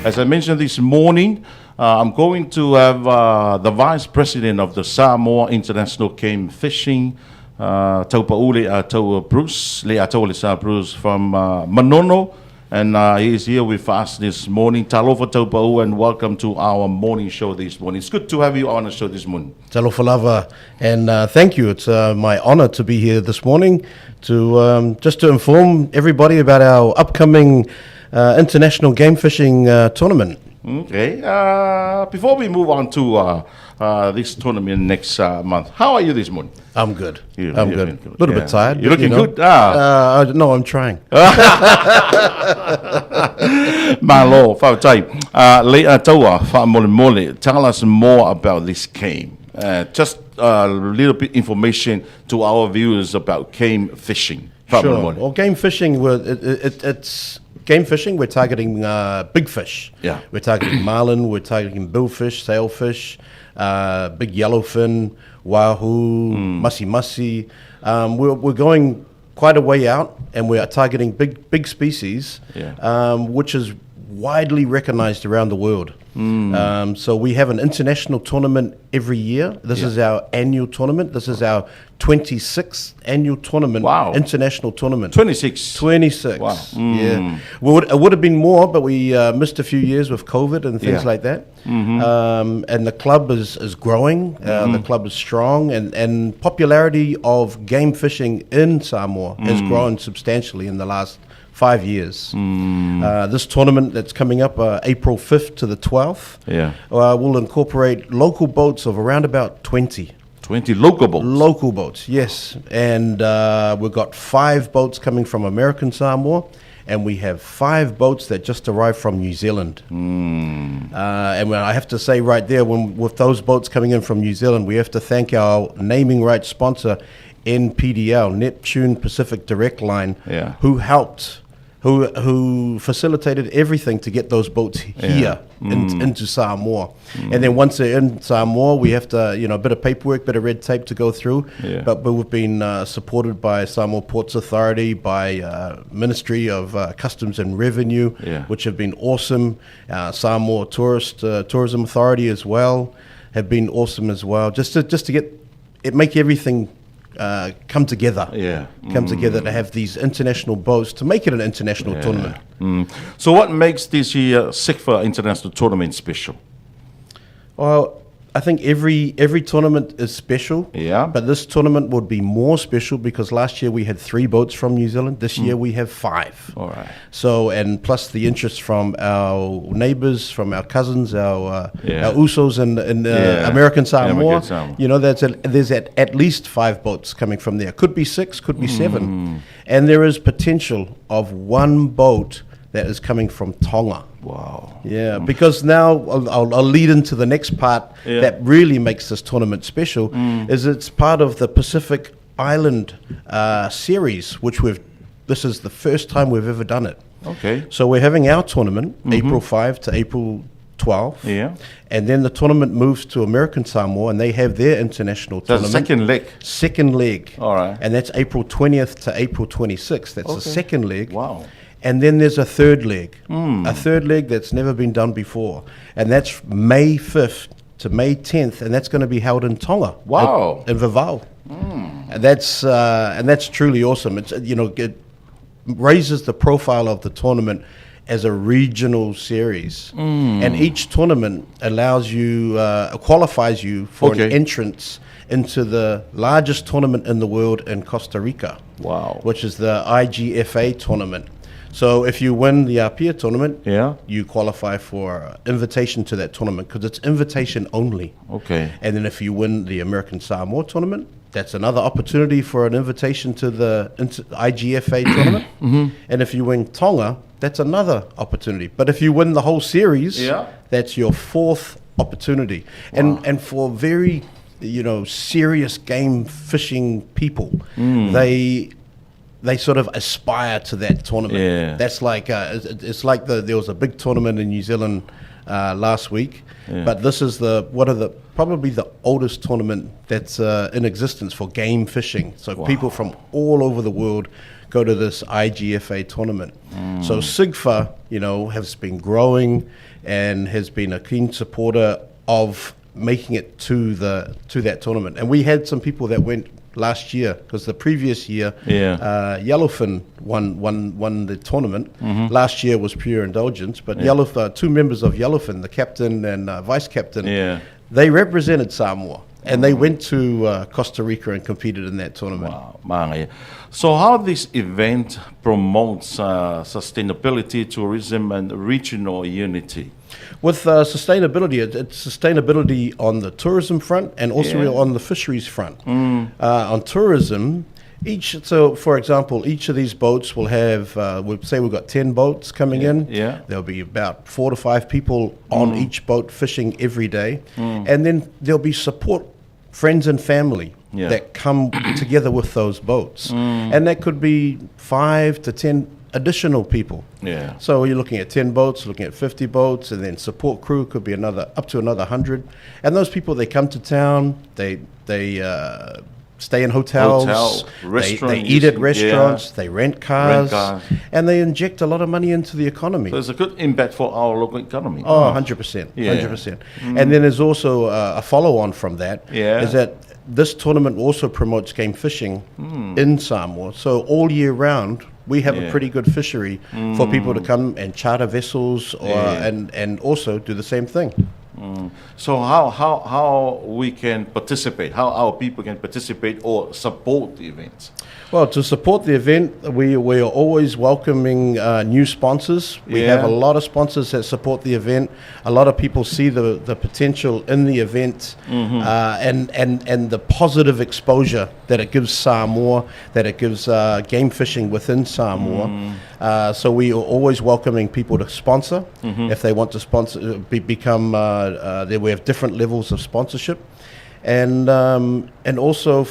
As I mentioned this morning, I'm going to have the Vice President of the Samoa International Game Fishing, Taupaū Leiataualesā Bruce from Manono, and he's here with us this morning. Talofa Taupaū, and welcome to our morning show this morning. It's good to have you on the show this morning. Talofa lava, and thank you. It's my honor to be here this morning to just to inform everybody about our upcoming international game fishing tournament. Okay. Before we move on to this tournament next month, how are you this morning? I'm good. I'm good. A little bit tired. You're looking good? No, I'm trying. Malo, whautai. Leiataualesā, whamole. Tell us more about this game. Just a little bit information to our viewers about game fishing. Sure. Well, game fishing, it's game fishing. We're targeting big fish. Yeah. We're targeting marlin. We're targeting billfish, sailfish, big yellowfin, wahoo, masi. We're going quite a way out, and we are targeting big species, which is widely recognized around the world. So we have an international tournament every year. This is our annual tournament. This is our 26th annual tournament. Wow. International tournament. 26. Wow. Yeah. It would have been more, but we missed a few years with COVID and things like that. And the club is growing. The club is strong, and popularity of game fishing in Samoa has grown substantially in the last 5 years. This tournament that's coming up April 5th to the 12th will incorporate local boats of around about 20. 20 local boats? Local boats, yes. And we've got 5 boats coming from American Samoa, and we have 5 boats that just arrived from New Zealand. And I have to say right there, with those boats coming in from New Zealand, we have to thank our naming rights sponsor, NPDL, Neptune Pacific Direct Line, who helped, who facilitated everything to get those boats here into Samoa. And then once they're in Samoa, we have to, a bit of paperwork, bit of red tape to go through. But we've been supported by Samoa Ports Authority, by Ministry of Customs and Revenue, which have been awesome. Samoa Tourism Authority as well have been awesome as well. Just to get it, make everything come together. Come together to have these international boats to make it an international tournament. So what makes this year SIGFA International Tournament special? Well, I think every tournament is special. But this tournament would be more special because last year we had 3 boats from New Zealand. This year we have 5. All right. So, and plus the interest from our neighbors, from our cousins, our Usos in American Samoa. There's at least 5 boats coming from there. Could be 6, could be 7. And there is potential of 1 boat that is coming from Tonga. Wow. Yeah, because now I'll lead into the next part that really makes this tournament special, is it's part of the Pacific Island series, which this is the first time we've ever done it. Okay. So we're having our tournament, April 5 to April 12. And then the tournament moves to American Samoa, and they have their international tournament. Second leg. Second leg. All right. And that's April 20th to April 26th. That's the second leg. Wow. And then there's a third leg, that's never been done before. And that's May 5th to May 10th, and that's going to be held in Tonga. Wow. In Vavau. And that's truly awesome. It's, it raises the profile of the tournament as a regional series. And each tournament allows you, qualifies you for an entrance into the largest tournament in the world in Costa Rica. Wow. Which is the IGFA tournament. So if you win the Apia tournament, you qualify for invitation to that tournament because it's invitation only. Okay. And then if you win the American Samoa tournament, that's another opportunity for an invitation to the IGFA tournament. And if you win Tonga, that's another opportunity. But if you win the whole series, that's your 4th opportunity. Wow. And for very, serious game fishing people, they sort of aspire to that tournament. That's like it's like there was a big tournament in New Zealand last week, but this is probably probably the oldest tournament that's in existence for game fishing. So people from all over the world go to this IGFA tournament. So SIGFA, has been growing and has been a keen supporter of making it to that tournament. And we had some people that went last year, because the previous year, Yellowfin won the tournament. Last year was Pure Indulgence, but two members of Yellowfin, the captain and vice captain, they represented Samoa. And they went to Costa Rica and competed in that tournament. Wow. So how this event promotes sustainability, tourism, and regional unity? With sustainability, it's sustainability on the tourism front and also on the fisheries front. On tourism, for example, each of these boats will have, we've got 10 boats coming in. There'll be about 4 to 5 people on each boat fishing every day. And then there'll be support, friends and family that come together with those boats. And that could be 5 to 10 additional people. So you're looking at 10 boats, looking at 50 boats, and then support crew could be up to another 100. And those people, they come to town, they stay in hotels, they eat at restaurants, they rent cars, and they inject a lot of money into the economy. So it's a good impact for our local economy. 100%. 100%. And then there's also a follow-on from that, is that this tournament also promotes game fishing in Samoa. So all year round, we have a pretty good fishery for people to come and charter vessels and also do the same thing. So how we can participate, how our people can participate or support the events? Well, to support the event, we are always welcoming new sponsors. We have a lot of sponsors that support the event. A lot of people see the potential in the event and the positive exposure that it gives Samoa, that it gives game fishing within Samoa. So we are always welcoming people to sponsor. If they want to sponsor, become, we have different levels of sponsorship. And also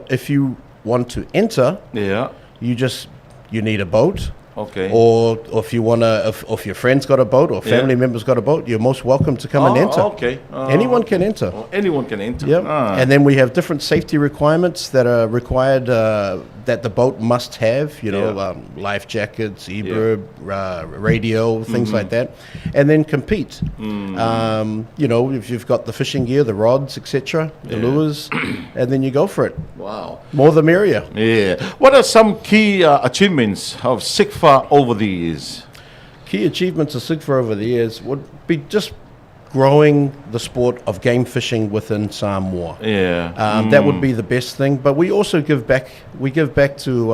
if you want to enter, you need a boat. Or if you if your friend's got a boat or family members got a boat, you're most welcome to come and enter. Anyone can enter. Anyone can enter. And then we have different safety requirements that are required that the boat must have. Life jackets, e-burb, radio, things like that, and then compete. If you've got the fishing gear, the rods, etc., the lures, and then you go for it. Wow. More the merrier. What are some key achievements of SIGFA over the years? Key achievements of SIGFA over the years would be just growing the sport of game fishing within Samoa. That would be the best thing. But we also give back. We give back to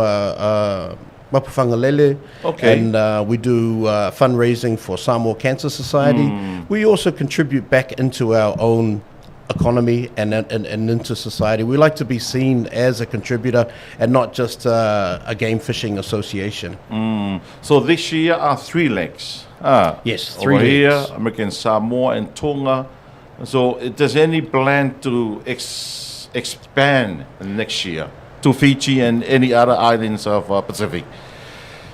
Mapuwhangalele, and we do fundraising for Samoa Cancer Society. We also contribute back into our own economy and into society. We like to be seen as a contributor and not just a game fishing association. So this year are 3 legs. Yes, 3 over legs. Here, American Samoa and Tonga. So there's any plan to expand next year to Fiji and any other islands of Pacific?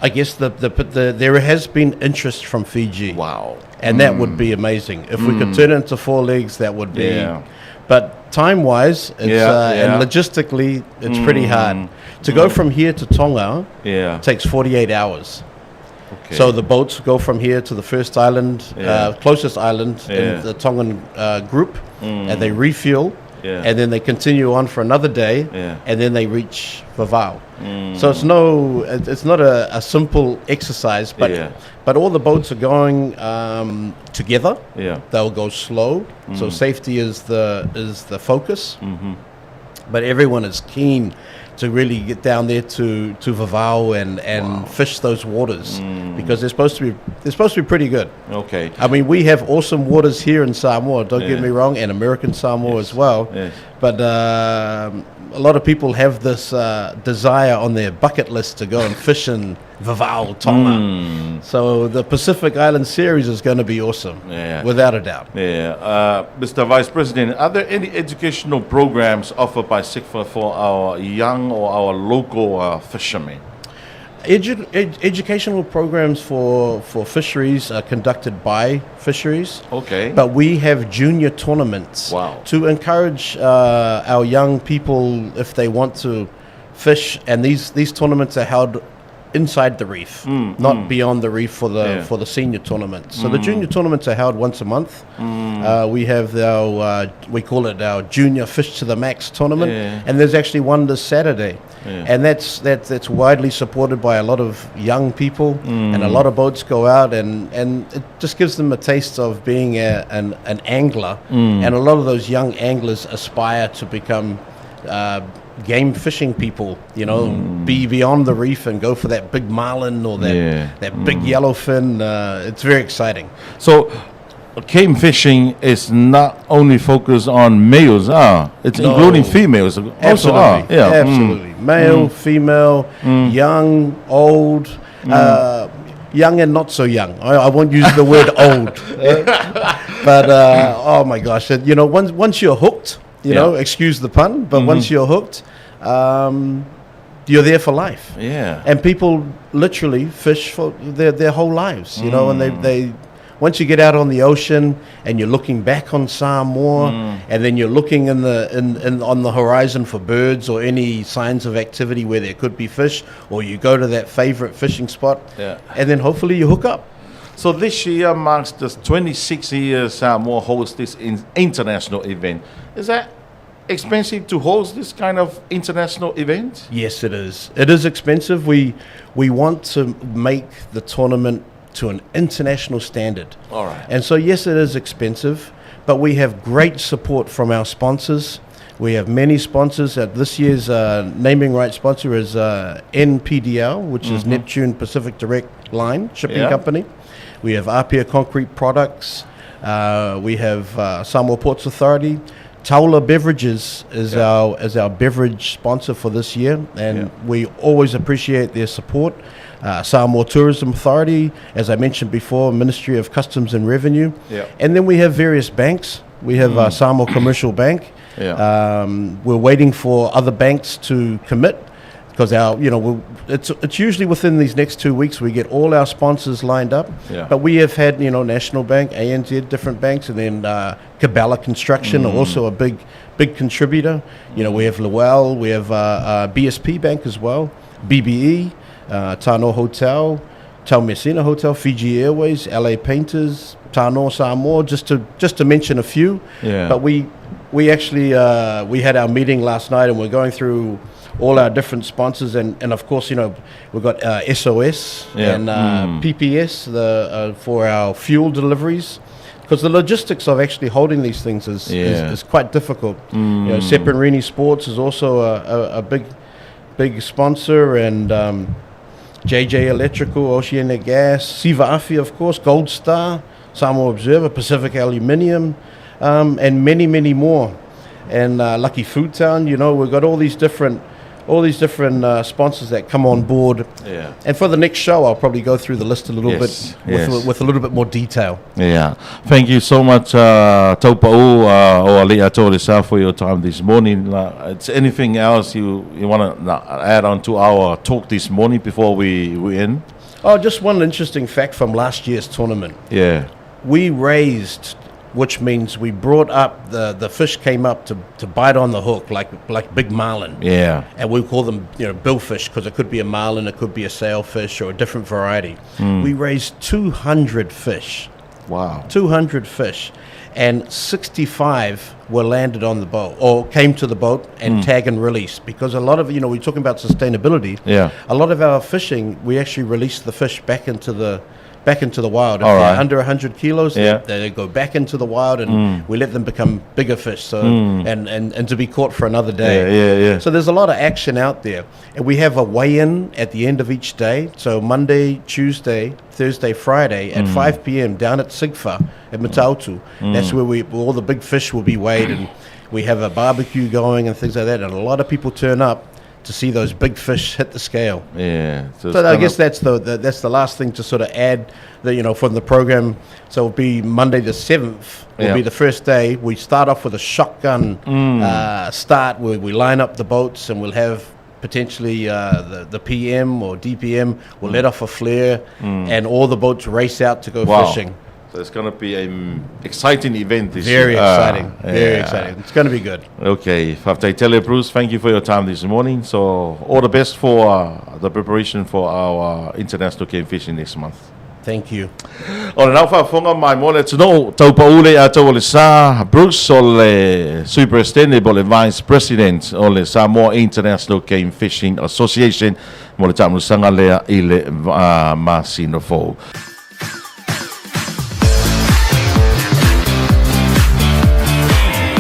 I guess there has been interest from Fiji. Wow. And that would be amazing. If we could turn it into 4 legs, that would be... But time-wise and logistically, it's pretty hard. To go from here to Tonga takes 48 hours. So the boats go from here to the first island, closest island in the Tongan group, and they refuel. And then they continue on for another day, and then they reach Vavau. So it's not a simple exercise, but all the boats are going together. They'll go slow, so safety is the focus. But everyone is keen to really get down there to Vavau and fish those waters because they're supposed to be pretty good. I mean, we have awesome waters here in Samoa, don't get me wrong, and American Samoa as well. But a lot of people have this desire on their bucket list to go and fish in Vavau, Tonga. So the Pacific Island Series is going to be awesome, without a doubt. Mr. Vice President, are there any educational programs offered by SIGFA for our young or our local fishermen? Educational programs for fisheries are conducted by fisheries. Okay. But we have junior tournaments to encourage our young people if they want to fish, and these tournaments are held inside the reef, not beyond the reef for the senior tournaments. So the junior tournaments are held once a month. We have our we call it our junior fish to the max tournament, and there's actually one this Saturday, and that's widely supported by a lot of young people, and a lot of boats go out, and it just gives them a taste of being an angler, and a lot of those young anglers aspire to become game fishing people, be beyond the reef and go for that big marlin or that big yellowfin. It's very exciting. So game fishing is not only focused on males, it's including females. Absolutely, absolutely. Male, female, young, old, young and not so young. I won't use the word old, but oh my gosh, once you're hooked, excuse the pun, but once you're hooked, you're there for life. Yeah. And people literally fish for their whole lives, and they once you get out on the ocean and you're looking back on Samoa, and then you're looking on the horizon for birds or any signs of activity where there could be fish, or you go to that favorite fishing spot, and then hopefully you hook up. So this year marks the 26 years Samoa hosts this international event. Is that expensive to host this kind of international event? Yes, it is. It is expensive. We want to make the tournament to an international standard. All right. And so, yes, it is expensive, but we have great support from our sponsors. We have many sponsors. This year's naming rights sponsor is NPDL, which is Neptune Pacific Direct Line Shipping Company. We have Apia Concrete Products. We have Samoa Ports Authority. Taula Beverages is our beverage sponsor for this year, and we always appreciate their support. Samoa Tourism Authority, as I mentioned before, Ministry of Customs and Revenue. And then we have various banks. We have Samoa Commercial Bank. We're waiting for other banks to commit, because it's usually within these next 2 weeks we get all our sponsors lined up. But we have had National Bank, ANZ, different banks, and then Cabela Construction are also a big contributor. We have Lowell, we have BSP Bank as well, BBE, Tanoa Hotel, Tau Messina Hotel, Fiji Airways, LA Painters, Tanoa Samoa, just to mention a few. But we actually we had our meeting last night, and we're going through all our different sponsors, and of course we've got SOS and PPS for our fuel deliveries, because the logistics of actually holding these things is quite difficult. Separini Sports is also a big sponsor, and JJ Electrical, Oceanic Gas, Siva Afi, of course, Gold Star, Samoa Observer, Pacific Aluminium, and many more. And Lucky Food Town, we've got all these different sponsors that come on board. And for the next show, I'll probably go through the list a little bit with a little bit more detail. Thank you so much, Taupaū or Leiataualesā, for your time this morning. It's anything else you want to add on to our talk this morning before we end? Oh, just one interesting fact from last year's tournament. We raised, which means we brought up the fish came up to bite on the hook like big marlin. And we call them billfish, because it could be a marlin, it could be a sailfish, or a different variety. We raised 200 fish. Wow. 200 fish, and 65 were landed on the boat or came to the boat and tag and release, because a lot of we're talking about sustainability. A lot of our fishing, we actually release the fish back into the wild. If they're under 100 kilos, they go back into the wild, and we let them become bigger fish, so and to be caught for another day. So there's a lot of action out there, and we have a weigh-in at the end of each day. So Monday, Tuesday, Thursday, Friday at 5 p.m. down at SIGFA at Taupaū. That's where all the big fish will be weighed, and we have a barbecue going and things like that, and a lot of people turn up to see those big fish hit the scale. So I guess that's the last thing to sort of add, from the program. So it'll be Monday the 7th will be the first day. We start off with a shotgun start, where we line up the boats, and we'll have potentially the PM or DPM will let off a flare, and all the boats race out to go fishing. So it's going to be an exciting event this year. Very exciting. Very exciting. It's going to be good. Okay. Whaftaitele, Bruce, thank you for your time this morning. So all the best for the preparation for our international game fishing next month. Thank you. O le nau whaafonga mai mo le tino Taupaū Leiataualesā, Bruce o le Sui Presetene mo le Vice President o le Samoa International Game Fishing Association mo le tamusanga lea i le Masino Fou.